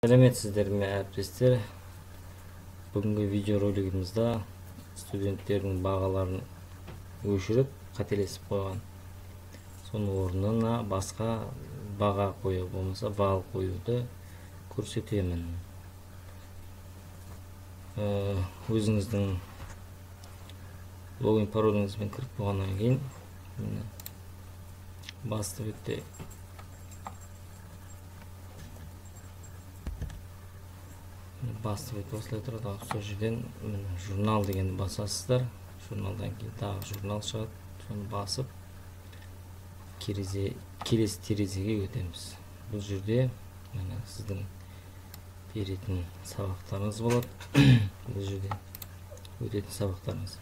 Сәлеметсіздер ме әріптестер? Бүгінгі видеоролигімізде студенттердің бағаларын өшіріп қателесіп қойған. Соның орнына басқа баға қою болмаса балл қоюды көрсетемін. Өзіңіздің логин пароліңізбен кіріп болғаннан кейін басты бетте осылай тұрады. Сол жерден журнал дегенді басасыздар. Журналдан кейін тағы журнал шығады. Соны басып келесі терезеге өтеміз. Бұл жерде сіздің беретін сабақтарыңыз болады. Бұл жерде өтетін сабақтарыңыз.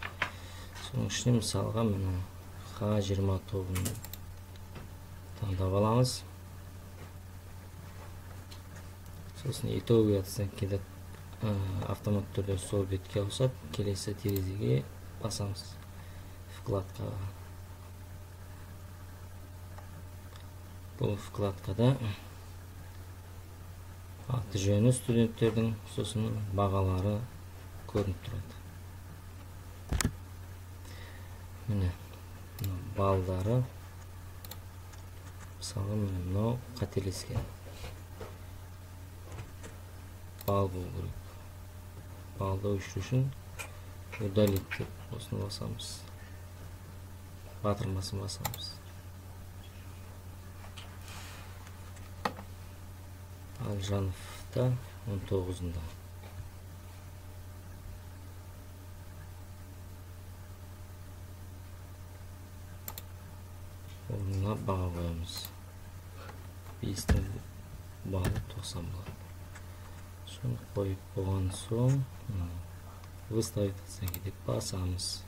Соның ішіне мысалға Х20 тобын таңдап аламыз. Сосын итоги оценкеде автомат түрде сол бетке ауысып, келесі терезеге басамыз. Вкладкаға. Бұл вкладкада аты жөні студенттердің, сосын бағалары көрініп тұрады. Міне балдары, мысалы мынау қателескен. Бал болу керек. Балды өшіру үшін удалить деп осыны басамыз. Батырмасын басамыз. Алжановта 19-ында. Онына баға қоямыз. 5-тің балы 90 болады. Соны қойып болған соң выставить оценки деп басамыз.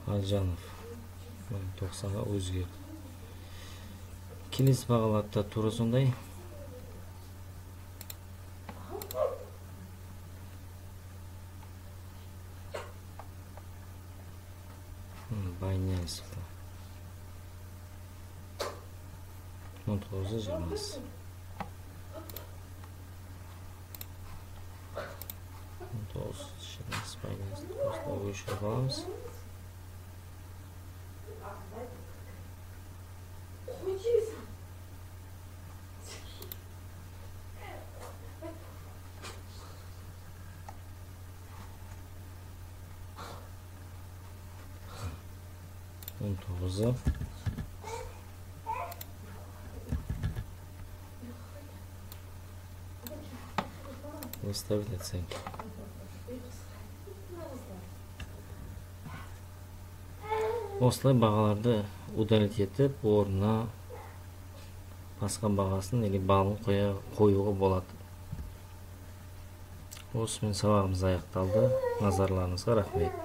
Алжанов 90-ға өзгерді. Келесі бағаларда тура сондай. Байнянсовта 19-20. 19-20 Байнянсовта өшіріп аламыз. Выставить оценки. Осылай бағаларды удалить етіп, орнына басқа бағасын или балын қоюға болады. Осымен сабағымыз аяқталды. Назарларыңызға рахмет.